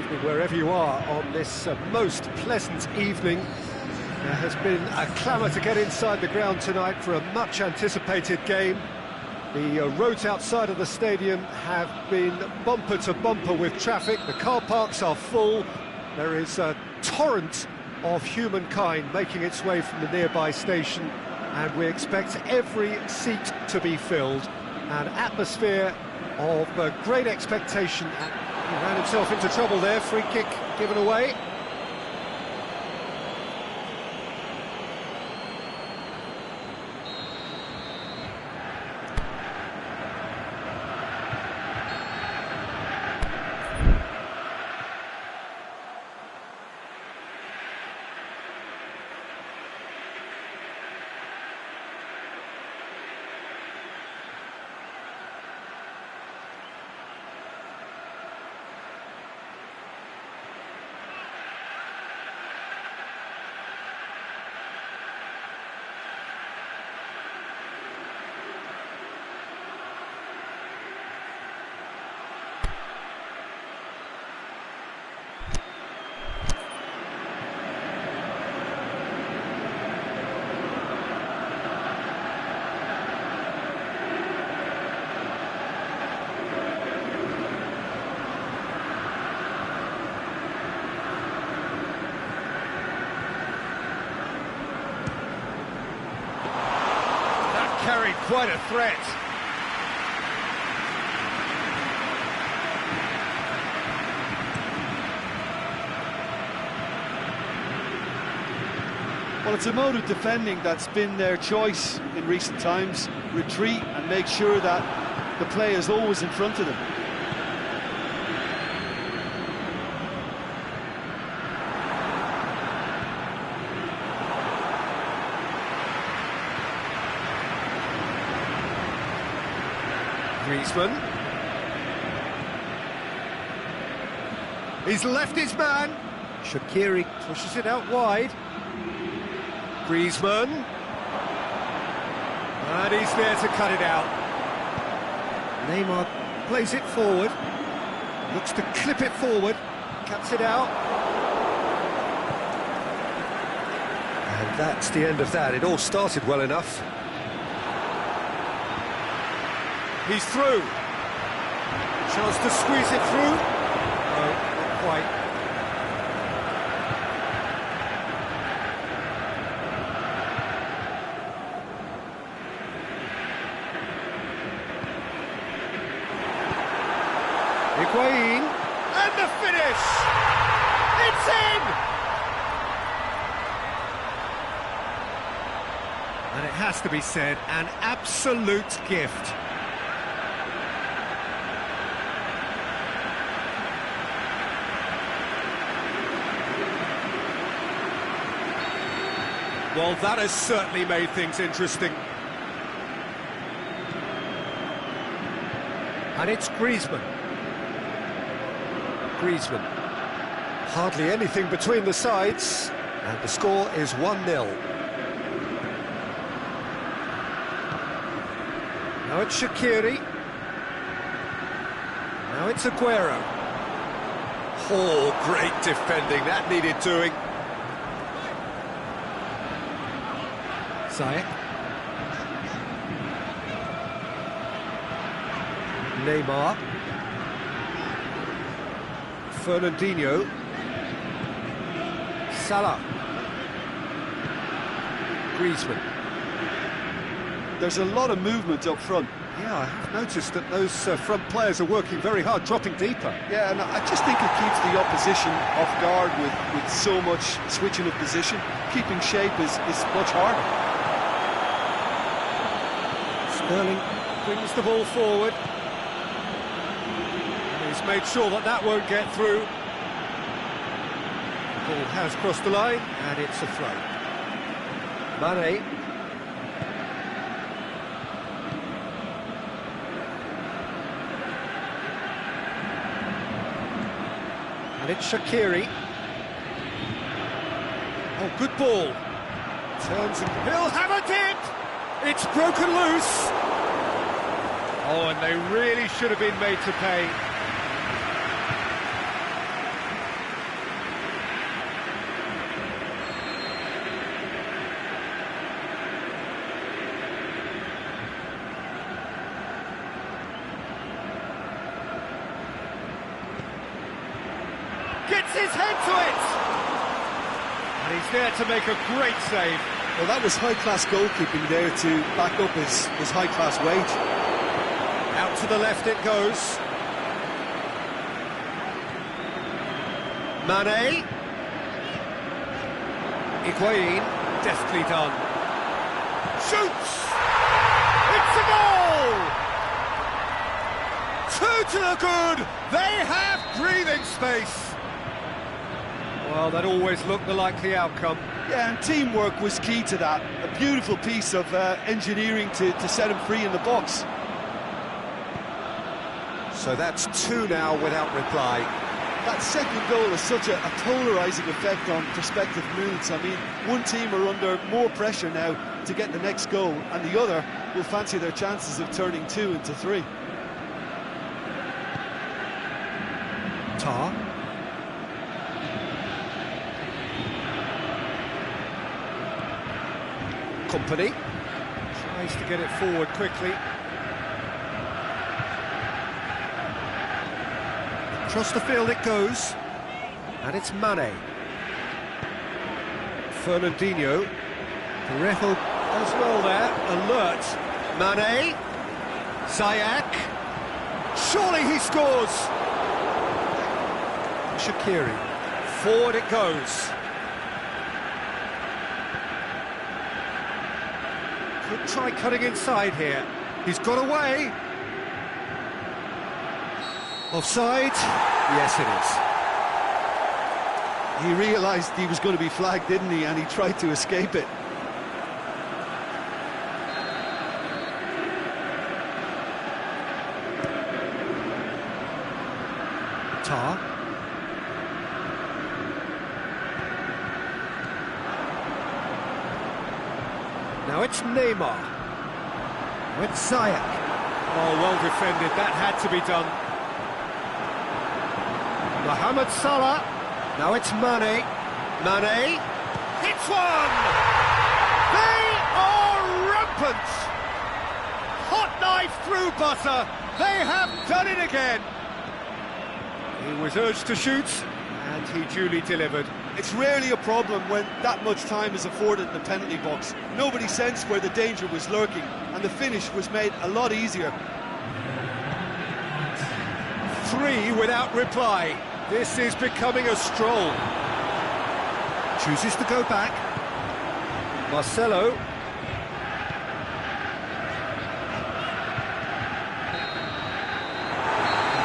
evening wherever you are on this most pleasant evening. There has been a clamour to get inside the ground tonight for a much anticipated game. The roads outside of the stadium have been bumper to bumper with traffic. The car parks are full. There is a torrent of humankind making its way from the nearby station, and we expect every seat to be filled. An atmosphere of great expectation. He ran himself into trouble there, free kick given away. Carried quite a threat. Well, it's a mode of defending that's been their choice in recent times. Retreat and make sure that the play is always in front of them. Griezmann. He's left his man. Shaqiri pushes it out wide. Griezmann. And he's there to cut it out. Neymar plays it forward. Looks to clip it forward. Cuts it out. And that's the end of that. It all started well enough. He's through. Chance to squeeze it through. No, not quite. Higuain. And the finish! It's in! And it has to be said, an absolute gift. Well, that has certainly made things interesting. And it's Griezmann. Griezmann. Hardly anything between the sides, and the score is 1-0. Now it's Shaqiri. Now it's Aguero. Oh, great defending, that needed doing. Ziyech. Neymar. Fernandinho. Salah. Griezmann. There's a lot of movement up front. Yeah, I have noticed that those front players are working very hard, dropping deeper. Yeah, and I just think it keeps the opposition off guard with so much switching of position. Keeping shape is much harder. Sterling brings the ball forward. He's made sure that that won't get through. The ball has crossed the line, and it's a throw. Mane. And it's Shaqiri. Oh, good ball. Turns and he'll have a dip! It's broken loose. Oh, and they really should have been made to pay. his head to it! And he's there to make a great save. Well, that was high-class goalkeeping there to back up his high-class wage. Out to the left it goes. Mane. Higuain, deftly done. Shoots! It's a goal! Two to the good! They have breathing space! Well, that always looked the likely outcome. Yeah, and teamwork was key to that. A beautiful piece of engineering to set him free in the box. So that's two now without reply. That second goal has such a polarising effect on prospective moods. I mean, one team are under more pressure now to get the next goal, and the other will fancy their chances of turning 2 into 3. Tar. Company tries to get it forward quickly. Across the field it goes, and it's Mane. Fernandinho. Parejo as well there, alert. Mane. Ziyech. Surely he scores. Shaqiri. Forward it goes. Could try cutting inside here. He's got away. Offside? Yes, it is. He realised he was going to be flagged, didn't he? And he tried to escape it. Tar. Now it's Neymar. Now it's Ziyech. Oh, well defended. That had to be done. Mohamed Salah. Now it's Mane. Mane. Hits one! They are rampant! Hot knife through butter. They have done it again. He was urged to shoot, and he duly delivered. It's rarely a problem when that much time is afforded in the penalty box. Nobody sensed where the danger was lurking, and the finish was made a lot easier. 3 without reply. This is becoming a stroll. Chooses to go back. Marcelo.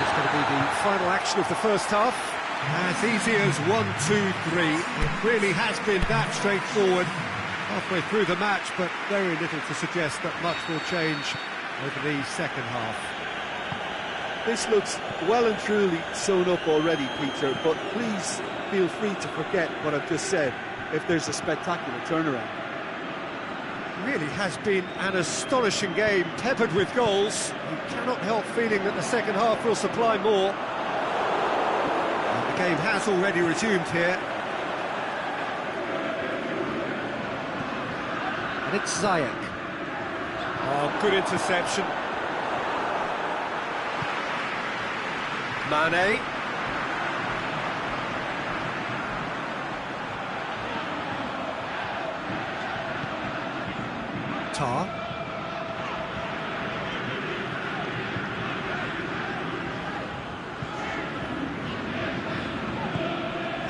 It's going to be the final action of the first half. As easy as 1, 2, 3. It really has been that straightforward halfway through the match, but very little to suggest that much will change over the second half. This looks well and truly sewn up already, Peter, but please feel free to forget what I've just said if there's a spectacular turnaround. It really has been an astonishing game, peppered with goals. You cannot help feeling that the second half will supply more. And the game has already resumed here. And it's Ziyech. Oh, good interception. Mane. Tar.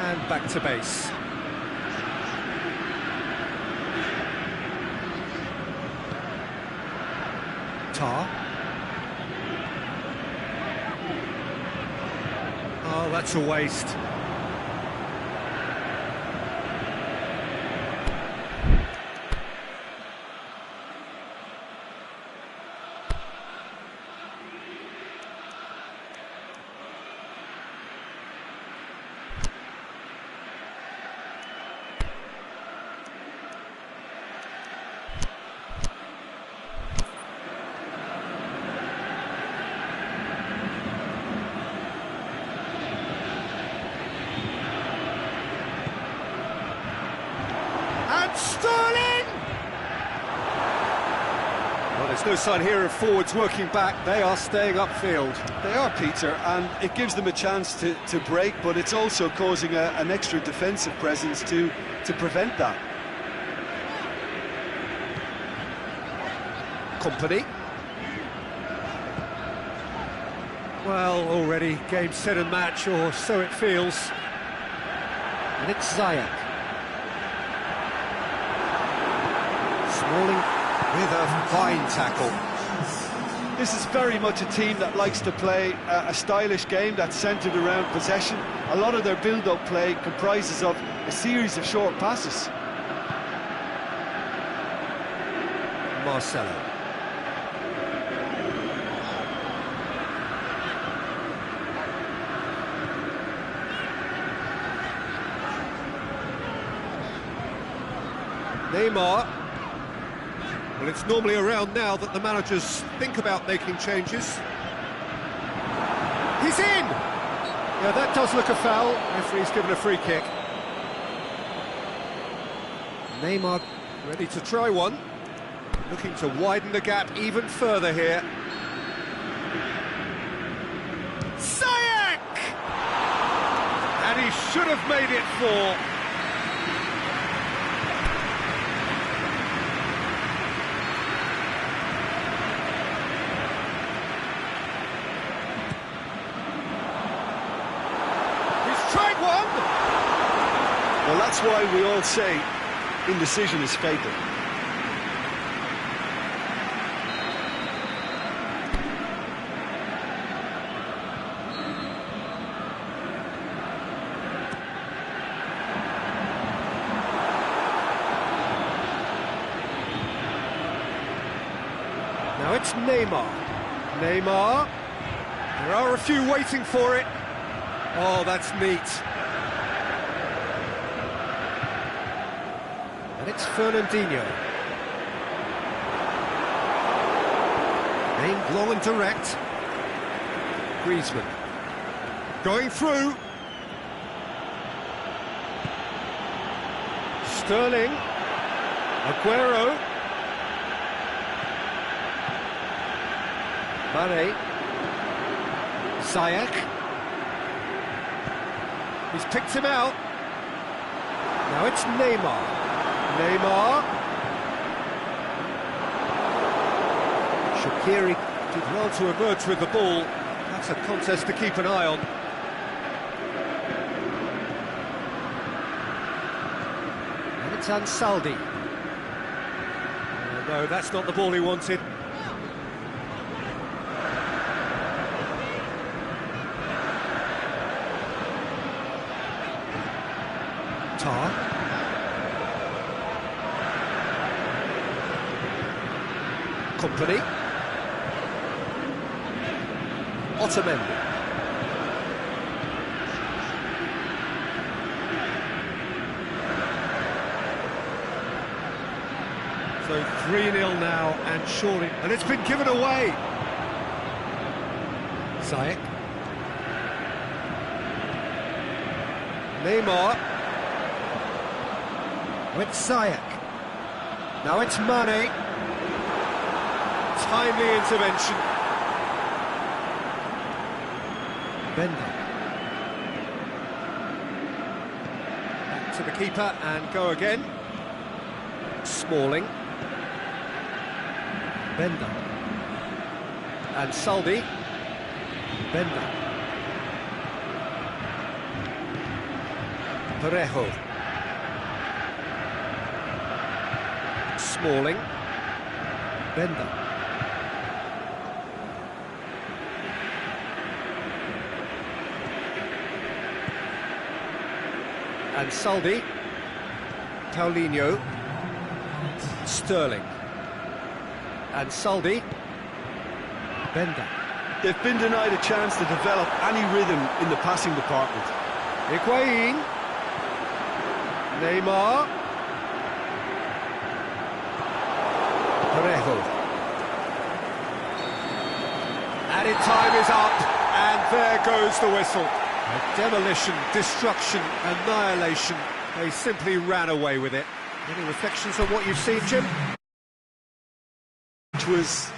And back to base. Tar. Oh, that's a waste. there's no sign here of forwards working back. They are staying upfield. They are, Peter, and it gives them a chance to break, but it's also causing an extra defensive presence to prevent that. Company. Well, already game, set and match, or so it feels. And it's Ziyech. Smalling with a fine tackle. This is very much a team that likes to play a stylish game that's centred around possession. A lot of their build-up play comprises of a series of short passes. Marcelo. Neymar. Well, it's normally around now that the managers think about making changes. He's in! Yeah, that does look a foul. Referee's given a free kick. Neymar ready to try one. Looking to widen the gap even further here. Ziyech! And he should have made it 4. Well, that's why we all say indecision is fatal. Now it's Neymar. Neymar. There are a few waiting for it. Oh, that's neat. And it's Fernandinho. Aimed long and direct. Griezmann. Going through. Sterling. Aguero. Mane. Ziyech. He's picked him out. Now it's Neymar. Neymar. Shaqiri did well to emerge with the ball. That's a contest to keep an eye on. And it's Ansaldi. No, that's not the ball he wanted. Tar. Company. Otamendi. So 3-0 now, and surely... And it's been given away! Ziyech. Neymar. With Ziyech. Now it's Mane. Timely intervention. Bender. Back to the keeper and go again. Smalling. Bender. And Saldi. Bender. Parejo. Smalling. Bender. And Saldi. Paulinho. Sterling. And Saldi. Bender. They've been denied a chance to develop any rhythm in the passing department. Higuain. Neymar. Parejo. Added time is up, and there goes the whistle. A demolition, destruction, annihilation. They simply ran away with it. Any reflections on what you've seen, Jim? which was...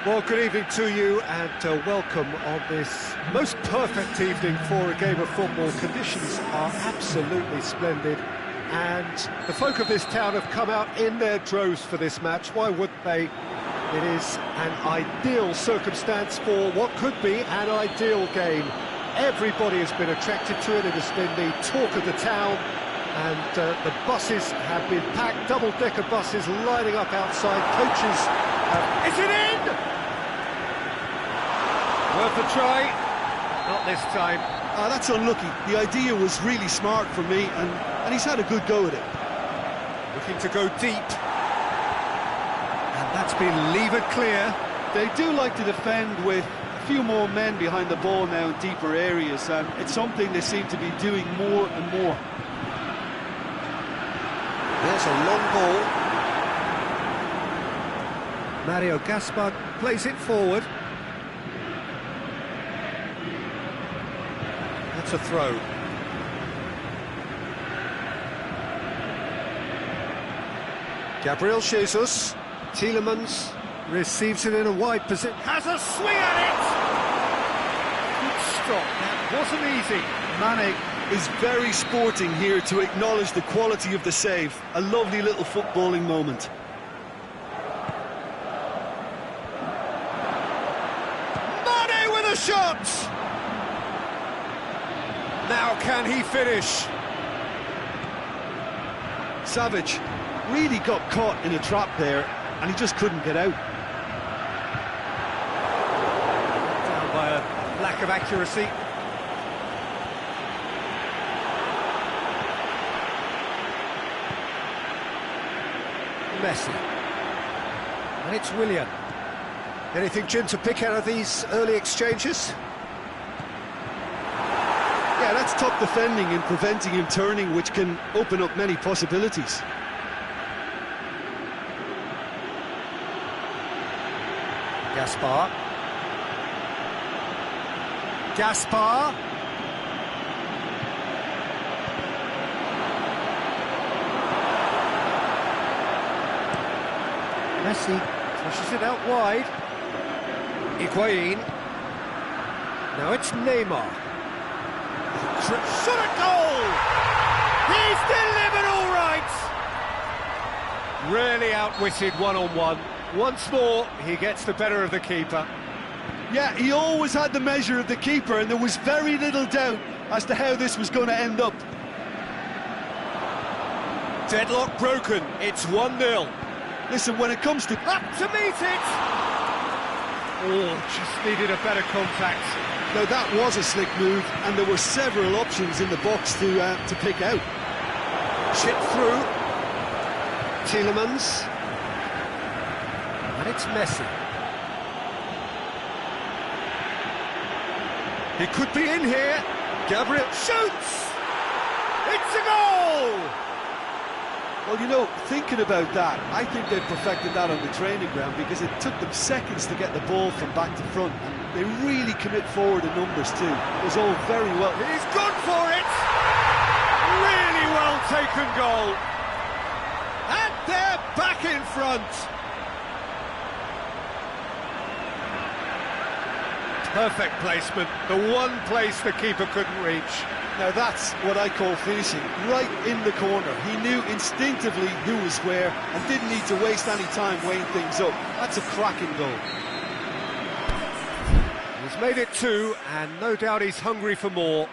Well, good evening to you and welcome on this most perfect evening for a game of football. Conditions are absolutely splendid and the folk of this town have come out in their droves for this match. Why wouldn't they? It is an ideal circumstance for what could be an ideal game. Everybody has been attracted to it. It has been the talk of the town and the buses have been packed, double-decker buses lining up outside. Coaches is it in? Worth a try, not this time. That's unlucky. The idea was really smart from me, and he's had a good go at it. Looking to go deep. And that's been levered clear. They do like to defend with a few more men behind the ball now in deeper areas, and it's something they seem to be doing more and more. There's a long ball. Mario Gaspar plays it forward. That's a throw. Gabriel Jesus. Tielemans receives it in a wide position. Has a swing at it! Good stop. That wasn't easy. Mane is very sporting here to acknowledge the quality of the save. A lovely little footballing moment. Mane with a shot! Now can he finish? Savage really got caught in a trap there and he just couldn't get out. Down by a lack of accuracy. Messi. And it's Willian. Anything, Jim, to pick out of these early exchanges? Yeah, that's top defending and preventing him turning, which can open up many possibilities. Gaspar. Gaspar. Messi pushes it out wide. Higuain. Now it's Neymar. Shot at goal! He's delivered all right! Really outwitted one-on-one. Once more, he gets the better of the keeper. Yeah, he always had the measure of the keeper, and there was very little doubt as to how this was going to end up. Deadlock broken, it's 1-0. Listen, when it comes to... Up to meet it! Oh, just needed a better contact. Now that was a slick move, and there were several options in the box to pick out. Chip through. Tielemans. And it's Messi. He could be in here. Gabriel shoots! It's a goal! Well, you know, thinking about that, I think they perfected that on the training ground because it took them seconds to get the ball from back to front, and they really commit forward in numbers too. It was all very well. He's gone for it! Really well taken goal. And they're back in front. Perfect placement, the one place the keeper couldn't reach. Now that's what I call finishing, right in the corner. He knew instinctively who was where and didn't need to waste any time weighing things up. That's a cracking goal. He's made it 2, and no doubt he's hungry for more.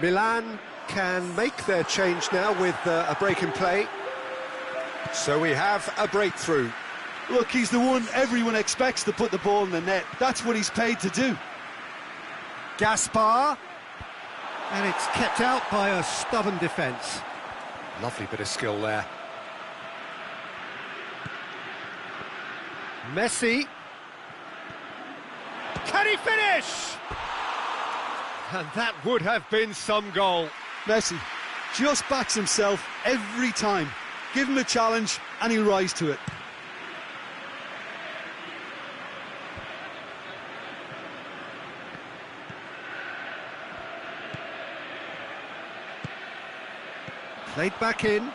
Milan can make their change now with a break in play. So we have a breakthrough. Look, he's the one everyone expects to put the ball in the net. That's what he's paid to do. Gaspar. And it's kept out by a stubborn defence. Lovely bit of skill there. Messi. Can he finish? And that would have been some goal. Messi just backs himself every time. Give him a challenge and he'll rise to it. Played back in.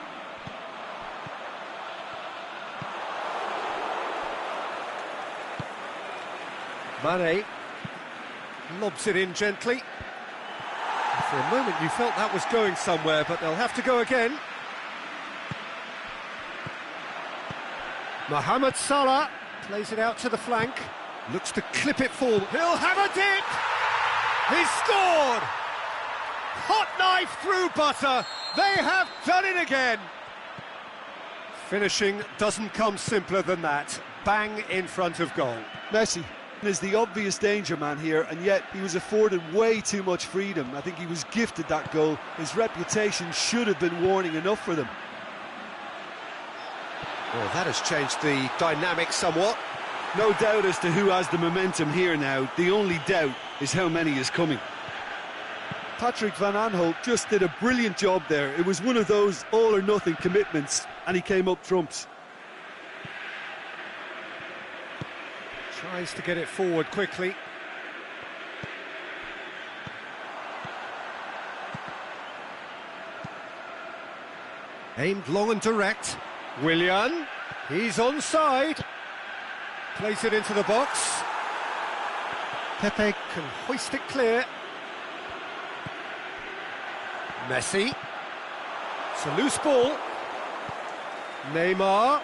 Mane lobs it in gently. For a moment you felt that was going somewhere, but they'll have to go again. Mohamed Salah plays it out to the flank. Looks to clip it forward. He'll have a dip! He's scored! Hot knife through butter. They have done it again. Finishing doesn't come simpler than that. Bang in front of goal. Messi is the obvious danger man here, and yet he was afforded way too much freedom. I think he was gifted that goal. His reputation should have been warning enough for them. Well, that has changed the dynamic somewhat. No doubt as to who has the momentum here now. The only doubt is how many is coming. Patrick Van Aanholt just did a brilliant job there. It was one of those all-or-nothing commitments, and he came up trumps. Tries to get it forward quickly. Aimed long and direct. Willian, he's onside. Plays it into the box. Pepe can hoist it clear. Messi. It's a loose ball. Neymar.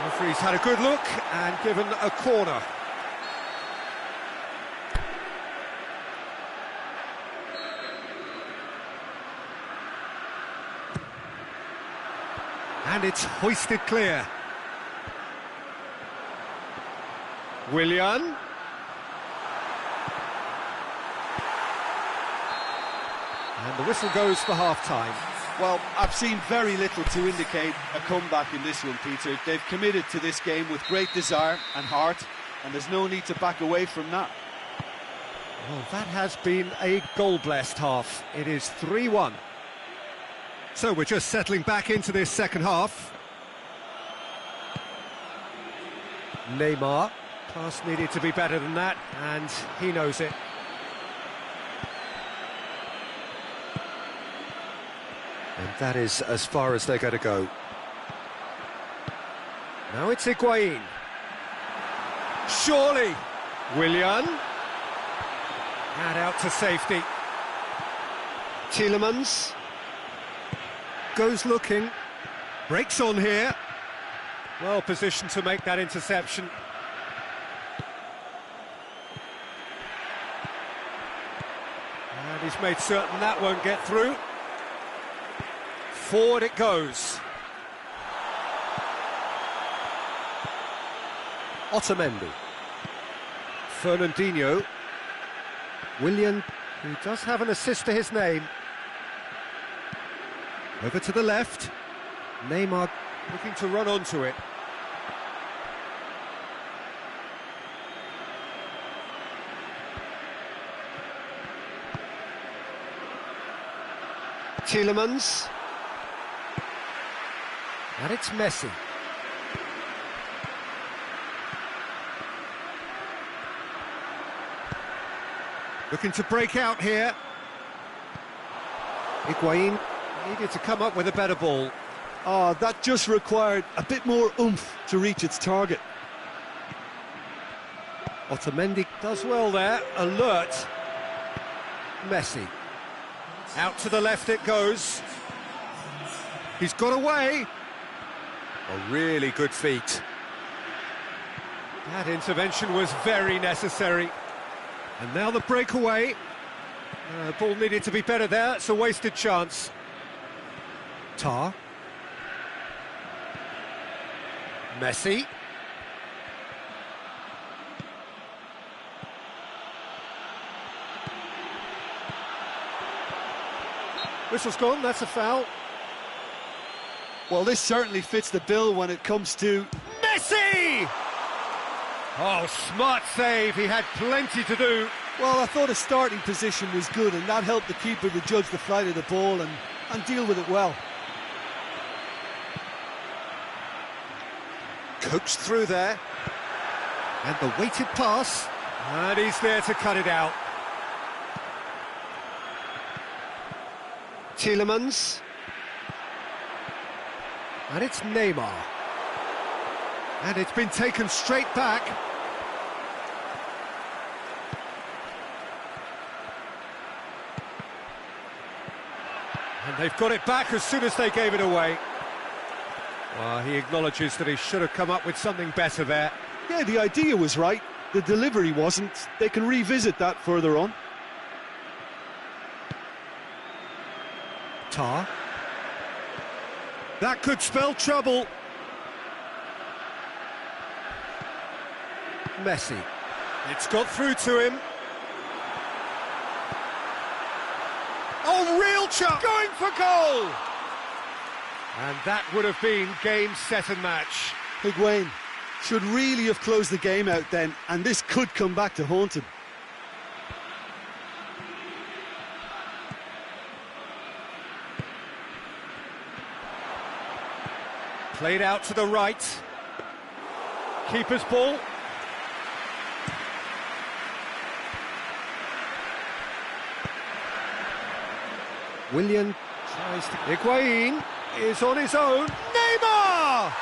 Referee's had a good look and given a corner. And it's hoisted clear. Willian. And the whistle goes for half-time. Well, I've seen very little to indicate a comeback in this one, Peter. They've committed to this game with great desire and heart, and there's no need to back away from that. Well, that has been a goal-blessed half. It is 3-1. So we're just settling back into this second half. Neymar. Pass needed to be better than that, and he knows it. And that is as far as they're going to go. Now it's Higuain. Surely! Willian. And out to safety. Tielemans. Goes looking. Breaks on here. Well positioned to make that interception. And he's made certain that won't get through. Forward it goes. Otamendi. Fernandinho. Willian, who does have an assist to his name. Over to the left. Neymar looking to run onto it. Tielemans. And it's Messi. Looking to break out here. Higuain needed to come up with a better ball. Oh, that just required a bit more oomph to reach its target. Otamendi does well there, alert. Messi. Out to the left it goes. He's got away. A really good feat. That intervention was very necessary. And now the breakaway. The ball needed to be better there, it's a wasted chance. Tar. Messi. Whistle's gone, that's a foul. Well, this certainly fits the bill when it comes to... Messi! Oh, smart save, he had plenty to do. Well, I thought his starting position was good, and that helped the keeper to judge the flight of the ball and deal with it well. Coaxed through there. And the weighted pass. And he's there to cut it out. Tielemans. And it's Neymar. And it's been taken straight back. And they've got it back as soon as they gave it away. Well, he acknowledges that he should have come up with something better there. Yeah, the idea was right. The delivery wasn't. They can revisit that further on. Tar. That could spell trouble. Messi. It's got through to him. Oh, real chance! Going for goal! And that would have been game, set and match. Higuain should really have closed the game out then, and this could come back to haunt him. Played out to the right. Keeper's ball. Willian tries to... Higuain is on his own. Neymar!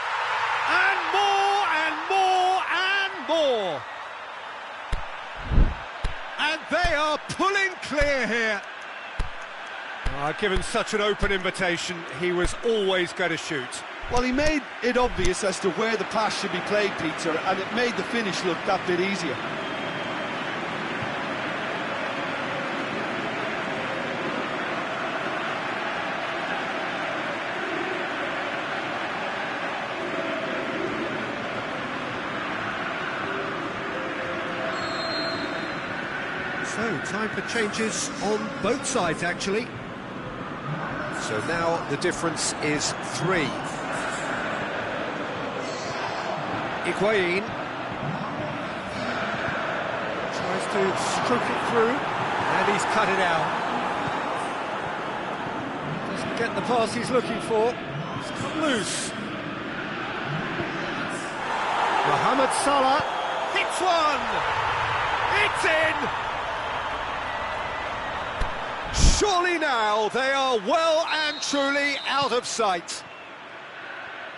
And more and more and more. And they are pulling clear here. Given such an open invitation, he was always going to shoot. Well, he made it obvious as to where the pass should be played, Peter, and it made the finish look that bit easier. So, time for changes on both sides, actually. So now the difference is 3. Higuain tries to stroke it through, and he's cut it out. Doesn't get the pass he's looking for. It's come loose. Mohamed Salah hits one! It's in! Surely now they are well and truly out of sight.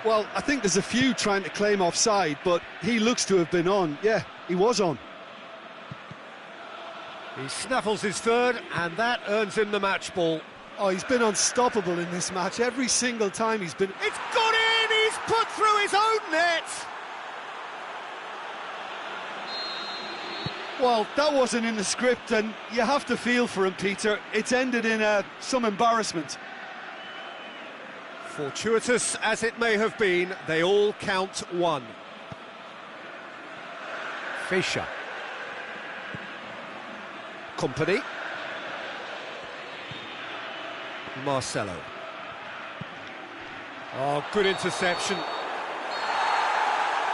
Well, I think there's a few trying to claim offside, but he looks to have been on. Yeah, he was on. He snaffles his third, and that earns him the match ball. Oh, he's been unstoppable in this match. Every single time he's been... It's got in! He's put through his own net! Well, that wasn't in the script, and you have to feel for him, Peter. It's ended in some embarrassment. Fortuitous as it may have been, they all count 1. Fischer. Company. Marcelo. Oh, good interception.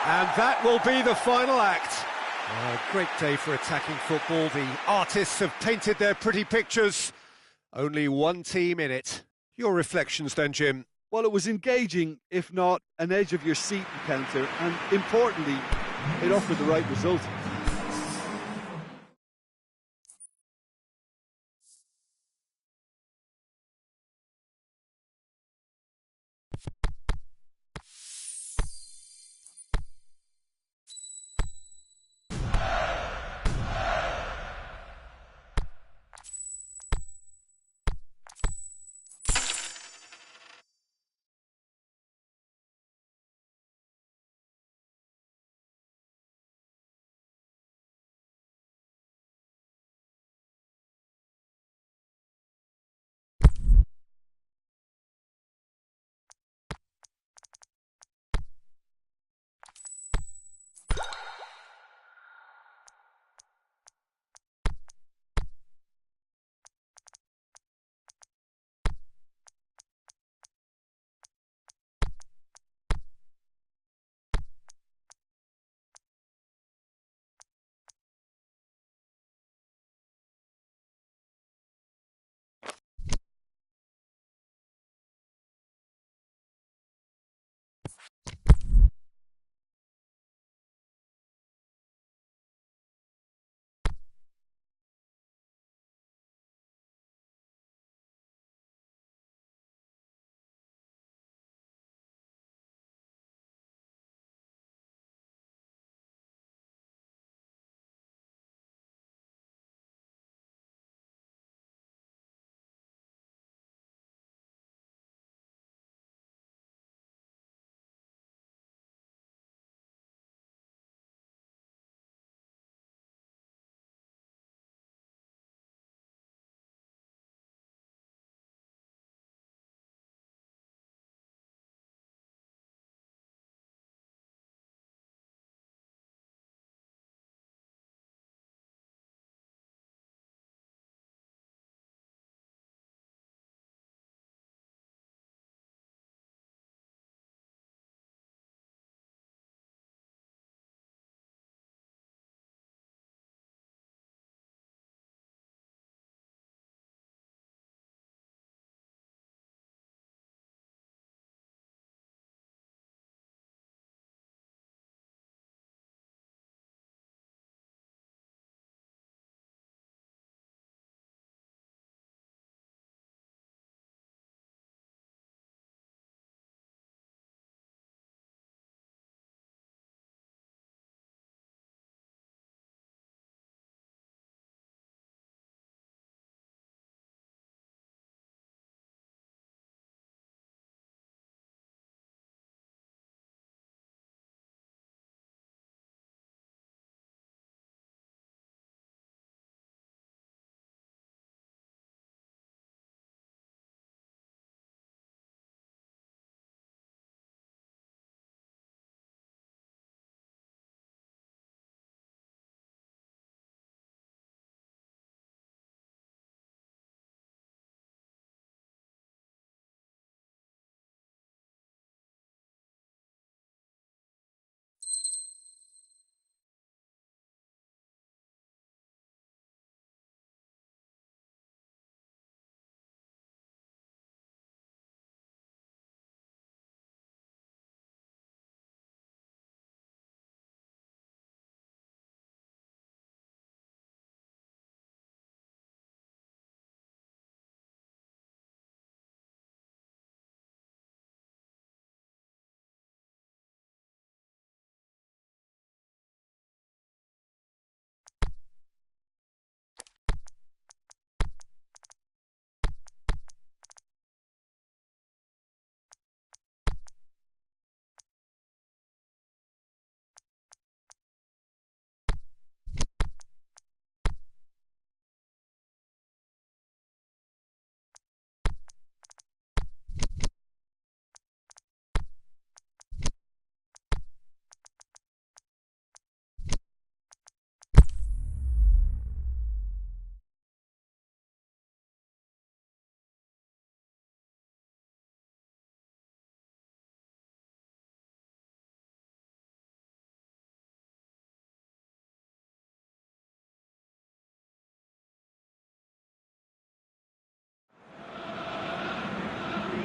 And that will be the final act. A great day for attacking football. The artists have painted their pretty pictures. Only one team in it. Your reflections then, Jim? Well, it was engaging, if not an edge-of-your-seat encounter, and importantly, it offered the right result.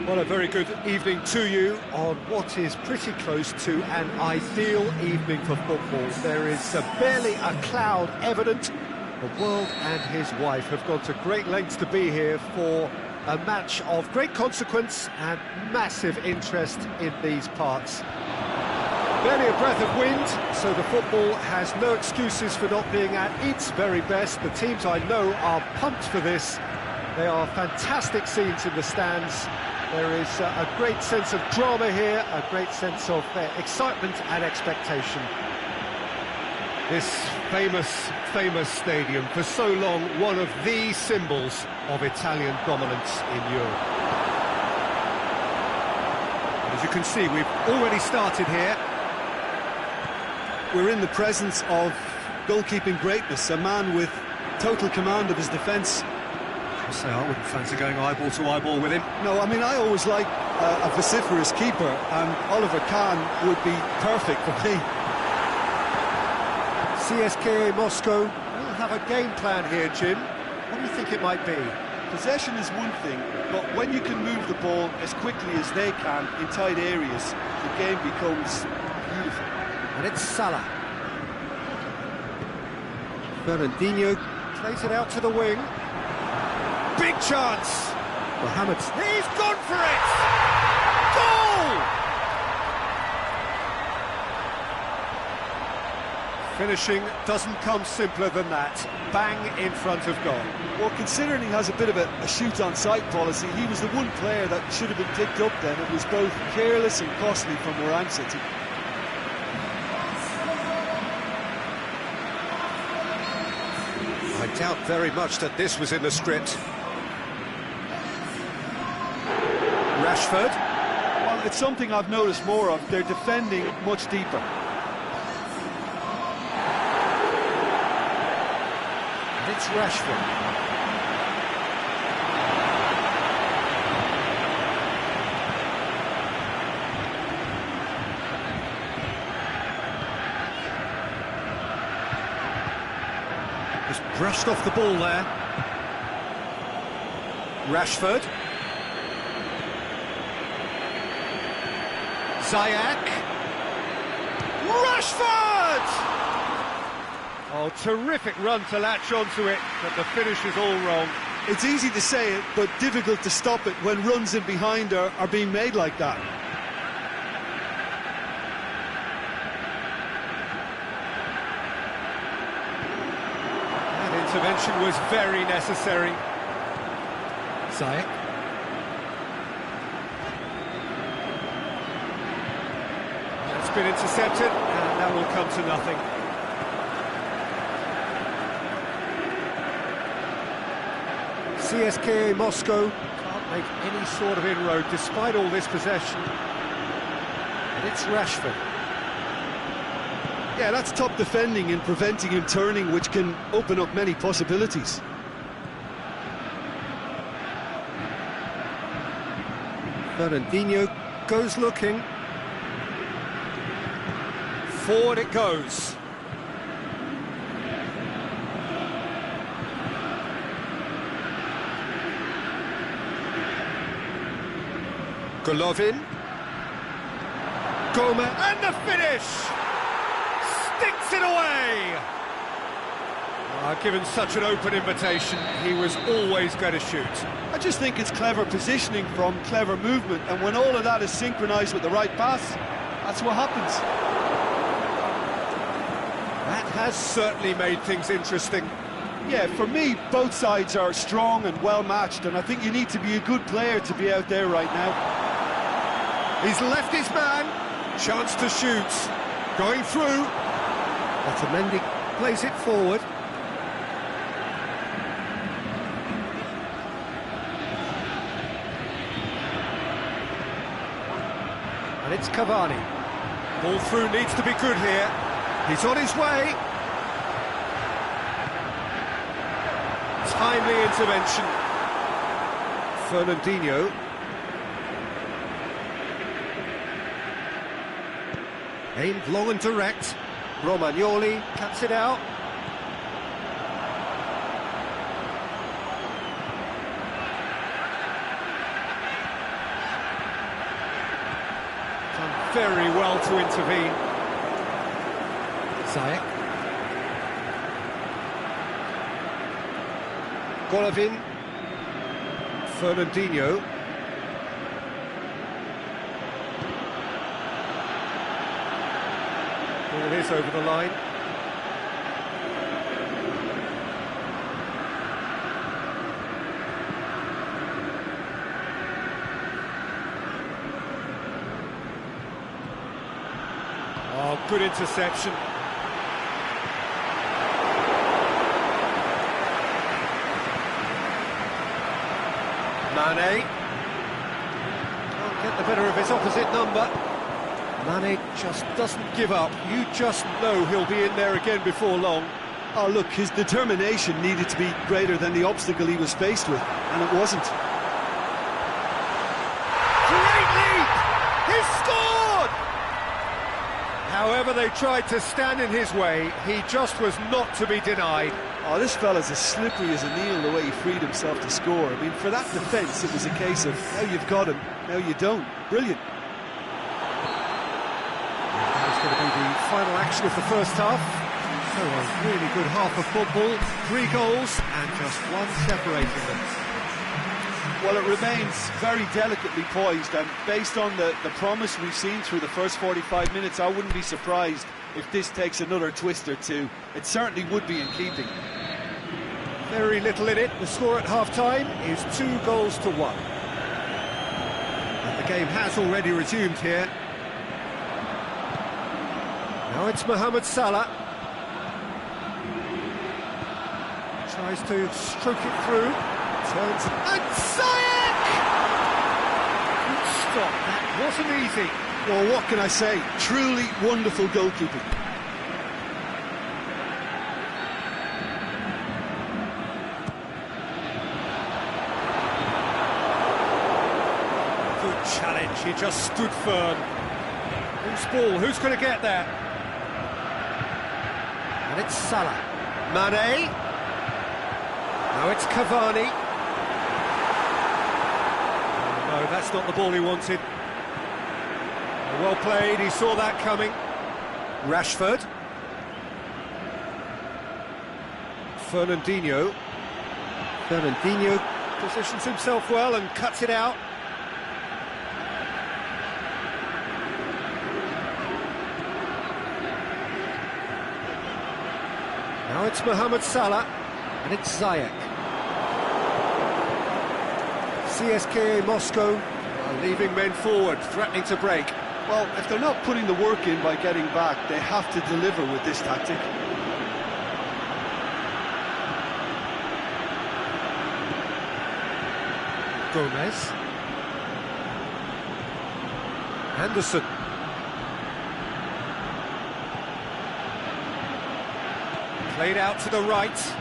Well, a very good evening to you on what is pretty close to an ideal evening for football. There is barely a cloud evident. The world and his wife have gone to great lengths to be here for a match of great consequence and massive interest in these parts. Barely a breath of wind, so the football has no excuses for not being at its very best. The teams I know are pumped for this. They are fantastic scenes in the stands. There is a great sense of drama here, a great sense of excitement and expectation. This famous stadium, for so long one of the symbols of Italian dominance in Europe. As you can see, we've already started here. We're in the presence of goalkeeping greatness, a man with total command of his defence. I wouldn't fancy going eyeball to eyeball with him. No, I mean, I always like a vociferous keeper, and Oliver Kahn would be perfect for me. CSKA Moscow will have a game plan here, Jim. What do you think it might be? Possession is one thing, but when you can move the ball as quickly as they can in tight areas, the game becomes beautiful. And it's Salah. Fernandinho plays it out to the wing. Big chance! Mohamed, he's gone for it! Goal! Finishing doesn't come simpler than that. Bang in front of goal. Well, considering he has a bit of a shoot-on-sight policy, he was the one player that should have been picked up then. It was both careless and costly from where I'm sitting. I doubt very much that this was in the script. Rashford. Well, it's something I've noticed more of. They're defending much deeper. And it's Rashford. Just brushed off the ball there. Rashford. Ziyech. Rashford! Oh, terrific run to latch onto it, but the finish is all wrong. It's easy to say it, but difficult to stop it when runs in behind are being made like that. That intervention was very necessary. Ziyech. Been intercepted, and that will come to nothing. CSKA Moscow can't make any sort of inroad despite all this possession. And it's Rashford. Yeah, that's top defending and preventing him turning, which can open up many possibilities. Fernandinho goes looking. Forward it goes. Golovin. Goma, and the finish! Sticks it away! Given such an open invitation, he was always going to shoot. I just think it's clever positioning from clever movement, and when all of that is synchronised with the right pass, that's what happens. That has certainly made things interesting. Yeah, for me, both sides are strong and well-matched, and I think you need to be a good player to be out there right now. He's left his man. Chance to shoot. Going through. Otamendi plays it forward. And it's Cavani. Ball through needs to be good here. He's on his way. Timely intervention. Fernandinho. Aimed long and direct. Romagnoli cuts it out. very well to intervene. Zayek. Golovin. Fernandinho. Ball is over the line. Oh, good interception. Mane. Can't get the better of his opposite number. Mane just doesn't give up. You just know he'll be in there again before long. Oh, look, his determination needed to be greater than the obstacle he was faced with, and it wasn't. Great leap! He's scored! However they tried to stand in his way, he just was not to be denied. Oh, this fella's as slippery as a needle the way he freed himself to score. I mean, for that defence, it was a case of, now you've got him, now you don't. Brilliant. That's going to be the final action of the first half. So a really good half of football, 3 goals and just one separating them. Well, it remains very delicately poised, and based on the promise we've seen through the first 45 minutes, I wouldn't be surprised if this takes another twist or two. It certainly would be in keeping. Very little in it. The score at half-time is 2-1. And the game has already resumed here. Now it's Mohamed Salah. Tries to stroke it through. Turns and Zayek! Good stop. That wasn't easy. Well, what can I say? Truly wonderful goalkeeping. Good challenge. He just stood firm. Who's ball? Who's going to get there? And it's Salah. Mane. Now it's Cavani. Oh, no, that's not the ball he wanted. Well played, he saw that coming. Rashford. Fernandinho. Fernandinho positions himself well and cuts it out. Now it's Mohamed Salah, and it's Zayek. CSKA Moscow are leaving men forward, threatening to break. Well, if they're not putting the work in by getting back, they have to deliver with this tactic. Gomez. Henderson. Played out to the right.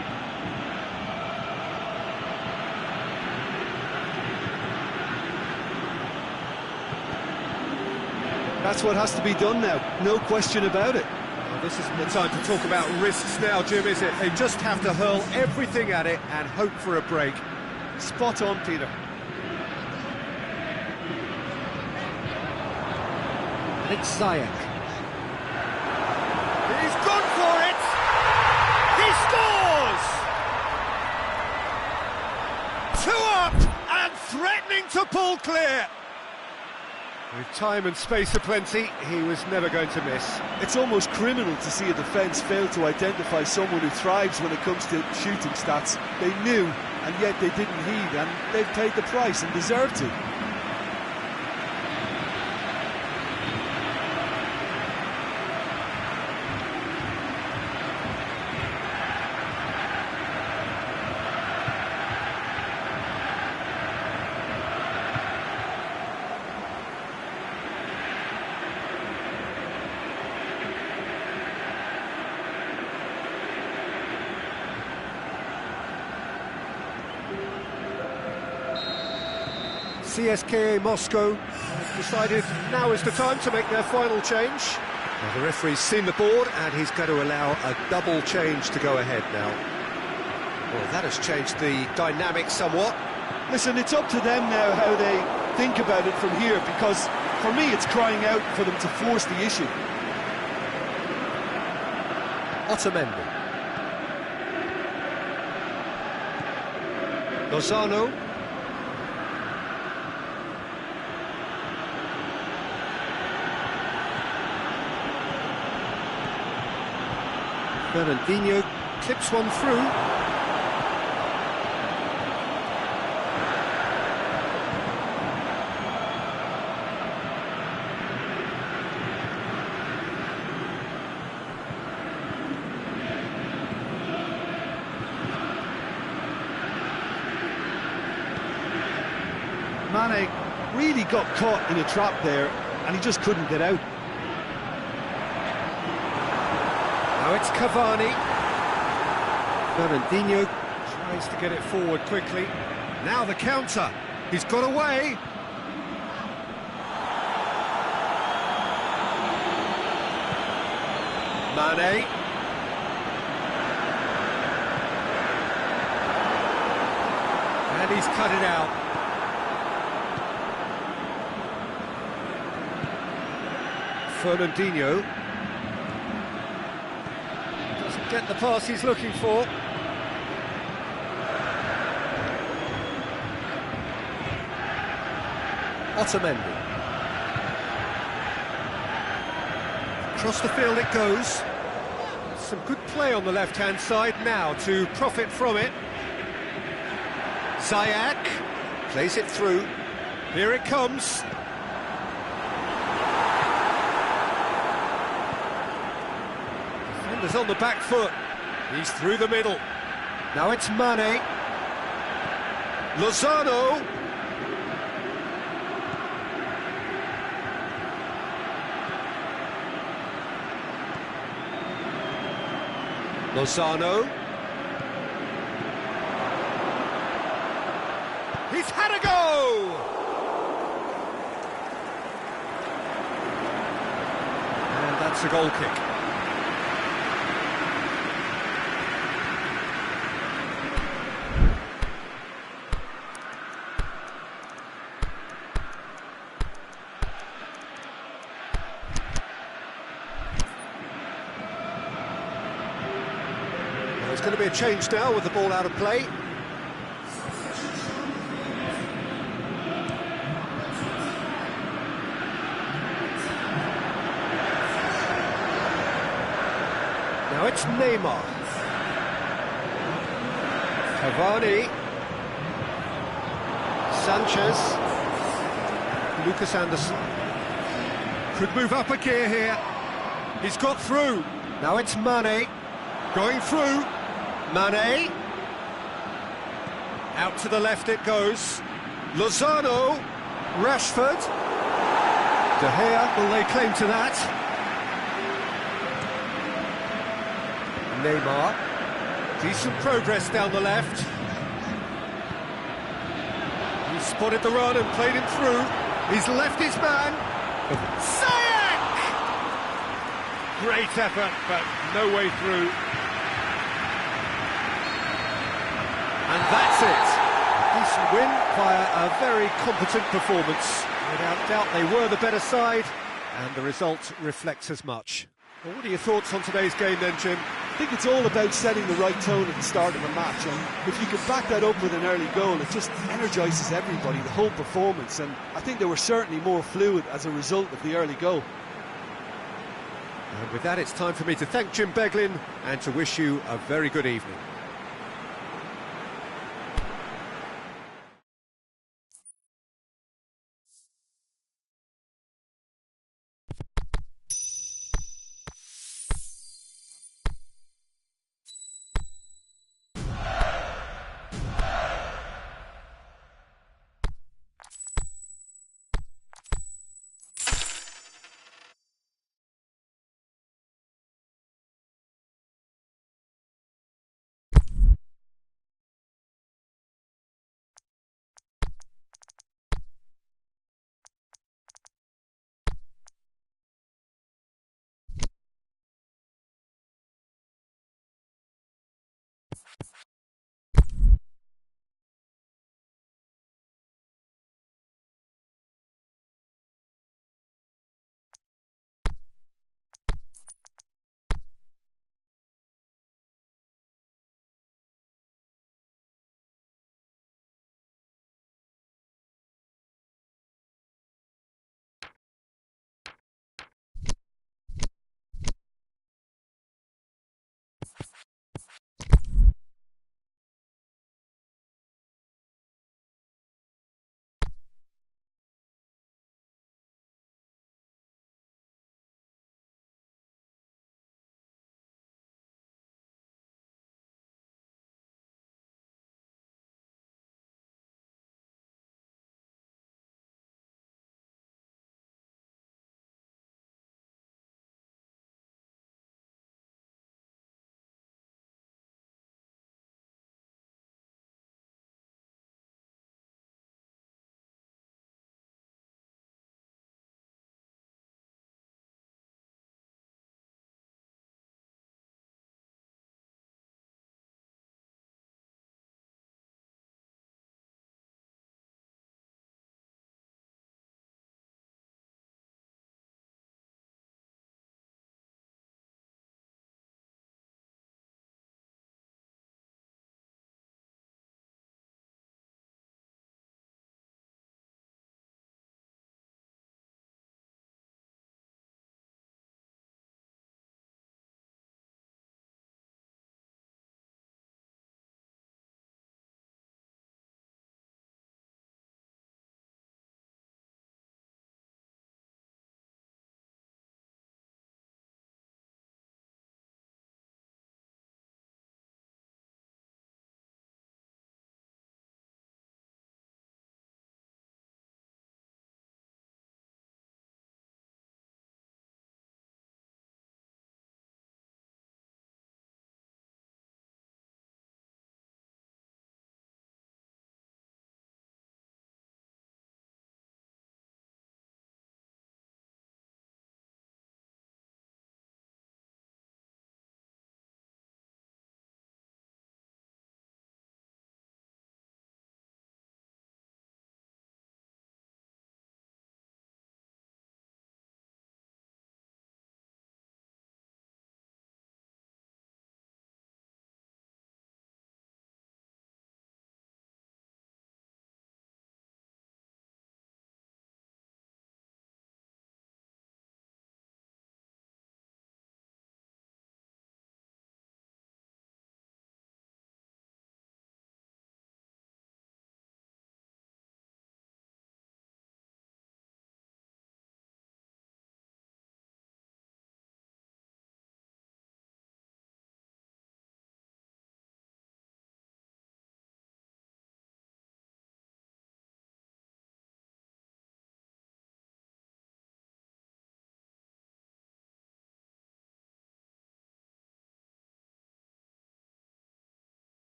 That's what has to be done now, no question about it. Well, this isn't the time to talk about risks now, Jim, is it? They just have to hurl everything at it and hope for a break. Spot on, Peter. And it's Zayek. He's gone for it! He scores! 2 up and threatening to pull clear. With time and space aplenty, he was never going to miss. It's almost criminal to see a defence fail to identify someone who thrives when it comes to shooting stats. They knew, and yet they didn't heed, and they've paid the price and deserve to. CSKA Moscow have decided now is the time to make their final change. Now, the referee's seen the board and he's going to allow a double change to go ahead now. Well, that has changed the dynamic somewhat. Listen, it's up to them now how they think about it from here, because For me, it's crying out for them to force the issue. Otamendi. Lozano. Fernandinho clips one through. Mane really got caught in a trap there, and he just couldn't get out. Now it's Cavani. Fernandinho tries to get it forward quickly. Now the counter. He's got away. Mane. And he's cut it out. Fernandinho doesn't get the pass he's looking for. Otamendi. Across the field it goes. Some good play on the left-hand side now to profit from it. Ziyech plays it through. Here it comes. Defender's on the back foot. He's through the middle. Now it's Mane. Lozano. Lozano. He's had a go! And that's a goal kick. There's going to be a change now with the ball out of play. Now it's Neymar. Cavani. Sanchez. Lucas Anderson. Could move up a gear here. He's got through. Now it's Mane. Going through. Mane. Out to the left it goes. Lozano. Rashford. De Gea will lay claim to that. Neymar. Decent progress down the left. He's spotted the run and played him through. He's left his man. Ziyech! Great effort, but no way through. And that's it. A decent win via a very competent performance. Without doubt they were the better side, and the result reflects as much. Well, what are your thoughts on today's game then, Jim? I think it's all about setting the right tone at the start of a match, and if you can back that up with an early goal, it just energises everybody, the whole performance, and I think they were certainly more fluid as a result of the early goal. And with that, it's time for me to thank Jim Beglin and to wish you a very good evening.